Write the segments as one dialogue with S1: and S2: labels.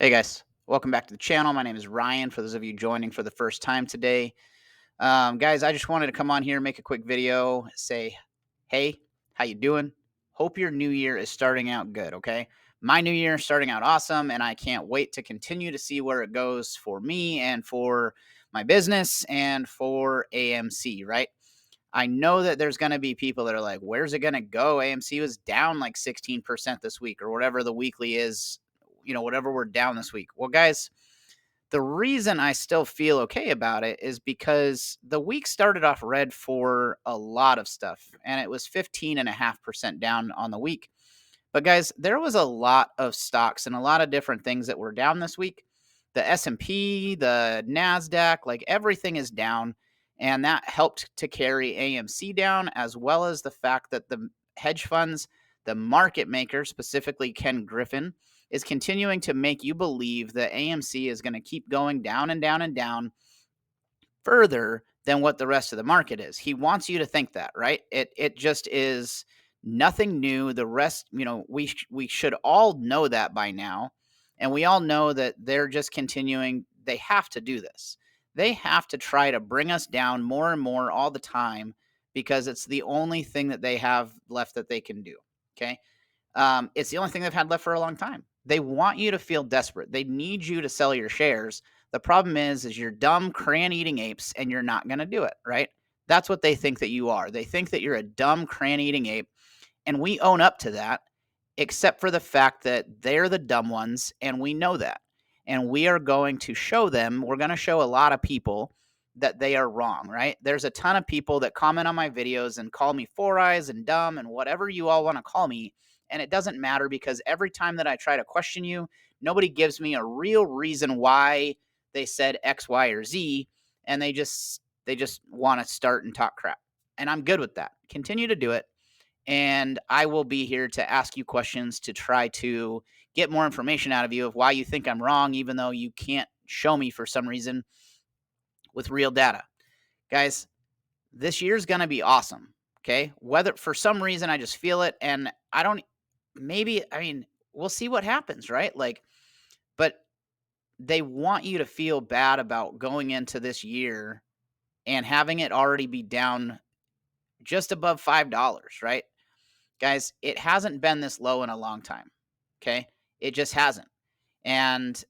S1: Hey guys, welcome back to the channel. My name is Ryan. For those of you joining for the first time today, guys, I just wanted to come on here, make a quick video, say, hey, how you doing? Hope your new year is starting out good. Okay, my new year is starting out awesome, and I can't wait to continue to see where it goes for me and for my business and for AMC. Right? I know that there's going to be people that are like, where's it going to go? AMC was down like 16% this week or whatever the weekly is, whatever we're down this week. Well, guys, the reason I still feel okay about it is because the week started off red for a lot of stuff and it was 15.5% down on the week. But guys, there was a lot of stocks and a lot of different things that were down this week. The S&P, the Nasdaq, like everything is down, and that helped to carry AMC down, as well as the fact that the hedge funds, the market maker, specifically Ken Griffin, is continuing to make you believe that AMC is going to keep going down and down and down further than what the rest of the market is. He wants you to think that, right? It just is nothing new. The rest, we should all know that by now. And we all know that they're just continuing. They have to do this. They have to try to bring us down more and more all the time because it's the only thing that they have left that they can do. Okay. It's the only thing they've had left for a long time. They want you to feel desperate. They need you to sell your shares. The problem is you're dumb, crayon-eating apes, and you're not going to do it, right? That's what they think that you are. They think that you're a dumb, crayon-eating ape, and we own up to that, except for the fact that they're the dumb ones, and we know that. And we are going to show them, we're going to show a lot of people that they are wrong, right? There's a ton of people that comment on my videos and call me four eyes and dumb and whatever you all want to call me. And it doesn't matter because every time that I try to question you, nobody gives me a real reason why they said X, Y, or Z, and they just want to start and talk crap. And I'm good with that. Continue to do it. And I will be here to ask you questions to try to get more information out of you of why you think I'm wrong, even though you can't show me for some reason with real data. Guys, this year's going to be awesome. Okay. Whether for some reason I just feel it and I don't, maybe, I mean, we'll see what happens, right? Like, but they want you to feel bad about going into this year and having it already be down just above $5, right? Guys, it hasn't been this low in a long time. Okay. It just hasn't. And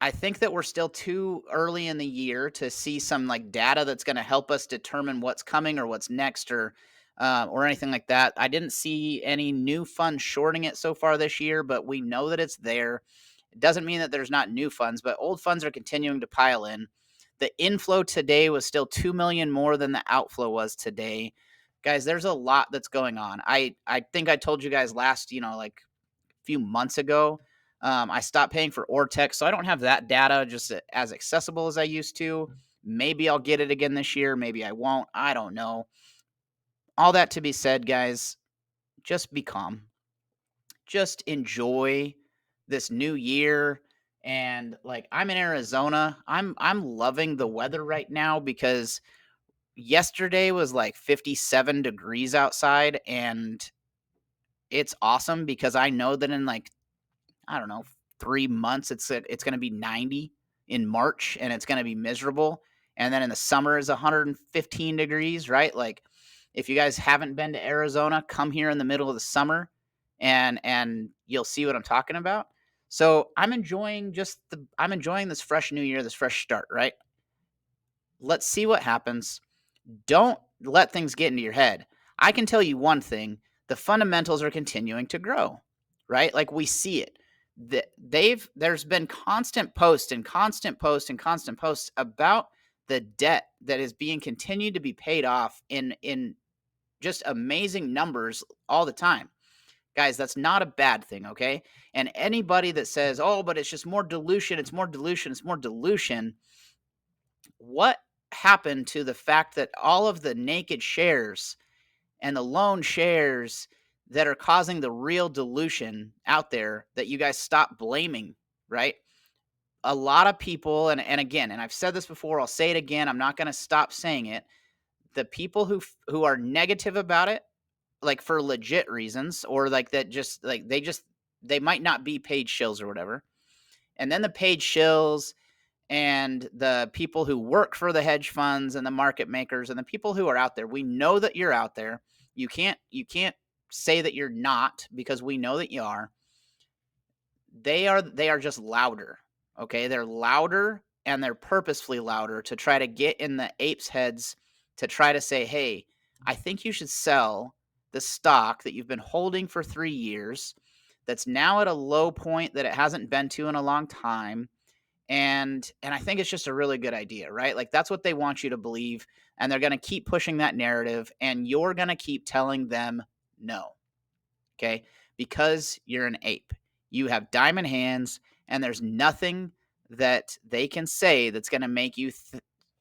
S1: I think that we're still too early in the year to see some like data that's going to help us determine what's coming or what's next or anything like that. I didn't see any new funds shorting it so far this year, but we know that it's there. It doesn't mean that there's not new funds, but old funds are continuing to pile in. The inflow today was still 2 million more than the outflow was today. Guys, there's a lot that's going on. I think I told you guys last, like few months ago. I stopped paying for Ortex, so I don't have that data just as accessible as I used to. Maybe I'll get it again this year. Maybe I won't. I don't know. All that to be said, guys, just be calm. Just enjoy this new year. And like I'm in Arizona. I'm loving the weather right now because yesterday was like 57 degrees outside and it's awesome because I know that in like I don't know, 3 months, it's gonna be 90 in March, and it's gonna be miserable, and then in the summer is 115 degrees, right? Like, if you guys haven't been to Arizona, come here in the middle of the summer, and you'll see what I'm talking about. So, I'm enjoying this fresh new year, this fresh start, right? Let's see what happens. Don't let things get into your head. I can tell you one thing, the fundamentals are continuing to grow, right? Like we see it. There's been constant posts and constant posts and constant posts about the debt that is being continued to be paid off in just amazing numbers all the time. Guys, that's not a bad thing, okay? And anybody that says, "Oh, but it's just more dilution, it's more dilution, it's more dilution," what happened to the fact that all of the naked shares and the loan shares that are causing the real dilution out there that you guys stop blaming, right? A lot of people, and again, and I've said this before, I'll say it again, I'm not going to stop saying it. The people who are negative about it, like for legit reasons, or like that just like they might not be paid shills or whatever. And then the paid shills and the people who work for the hedge funds and the market makers and the people who are out there, we know that you're out there. You can't say that you're not, because we know that you are. They are just louder. Okay, they're louder, and they're purposefully louder to try to get in the apes' heads, to try to say, hey, I think you should sell the stock that you've been holding for 3 years, that's now at a low point that it hasn't been to in a long time. And I think it's just a really good idea, right? Like, that's what they want you to believe, and they're going to keep pushing that narrative, and you're going to keep telling them no. Okay? Because you're an ape. You have diamond hands, and there's nothing that they can say that's going to make you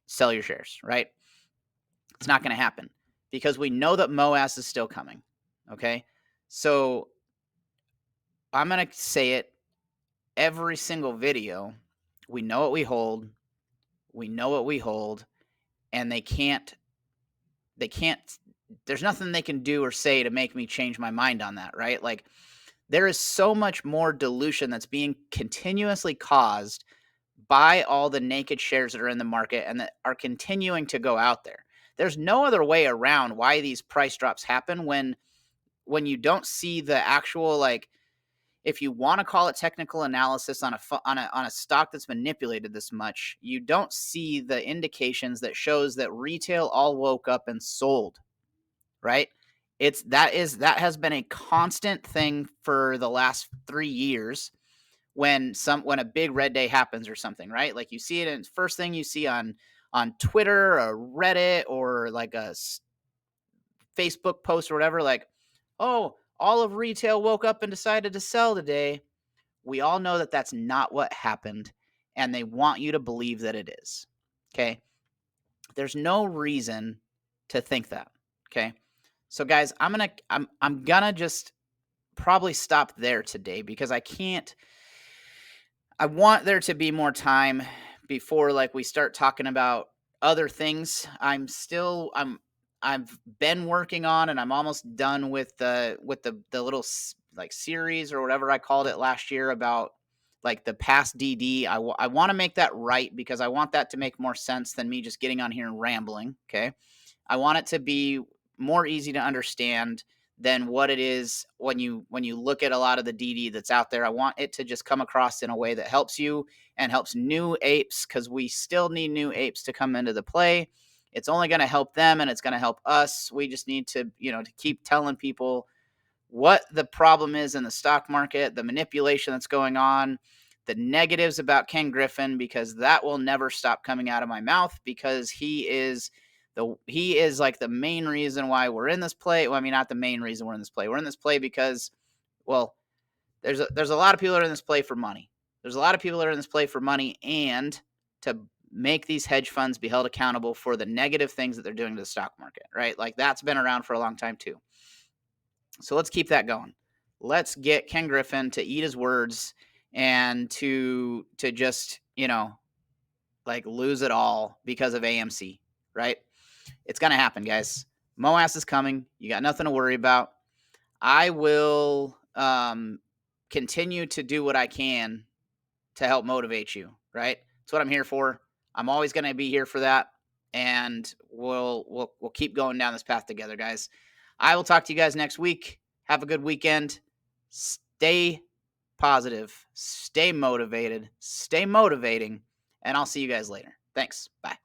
S1: sell your shares, right? It's not going to happen, because we know that MOAS is still coming. Okay? So I'm going to say it every single video. We know what we hold. We know what we hold, and they can't, there's nothing they can do or say to make me change my mind on that, right? Like, there is so much more dilution that's being continuously caused by all the naked shares that are in the market and that are continuing to go out there. There's no other way around why these price drops happen when you don't see the actual, like, if you want to call it technical analysis on a stock that's manipulated this much, you don't see the indications that shows that retail all woke up and sold, right? That has been a constant thing for the last 3 years. When a big red day happens or something, right? Like, you see it, and first thing you see on Twitter or Reddit or like a Facebook post or whatever, like, oh, all of retail woke up and decided to sell today. We all know that that's not what happened, and they want you to believe that it is. Okay? There's no reason to think that. Okay? So guys, I'm gonna just probably stop there today, because I want there to be more time before, like, we start talking about other things. I've been working on, and I'm almost done with the little like series or whatever I called it last year about, like, the past DD. I want to make that right, because I want that to make more sense than me just getting on here and rambling. Okay, I want it to be more easy to understand than what it is when you look at a lot of the DD that's out there. I want it to just come across in a way that helps you and helps new apes, because we still need new apes to come into the play. It's only going to help them, and it's going to help us. We just need to, to keep telling people what the problem is in the stock market, the manipulation that's going on, the negatives about Ken Griffin, because that will never stop coming out of my mouth, because he is like the main reason why we're in this play. Well, I mean, not the main reason we're in this play. We're in this play because, well, there's a lot of people that are in this play for money. There's a lot of people that are in this play for money, and to make these hedge funds be held accountable for the negative things that they're doing to the stock market, right? Like, that's been around for a long time too. So let's keep that going. Let's get Ken Griffin to eat his words, and to just, like, lose it all because of AMC, right? It's going to happen, guys. MOAS is coming. You got nothing to worry about. I will continue to do what I can to help motivate you, right? That's what I'm here for. I'm always going to be here for that, and we'll keep going down this path together, guys. I will talk to you guys next week. Have a good weekend. Stay positive. Stay motivated. Stay motivating, and I'll see you guys later. Thanks. Bye.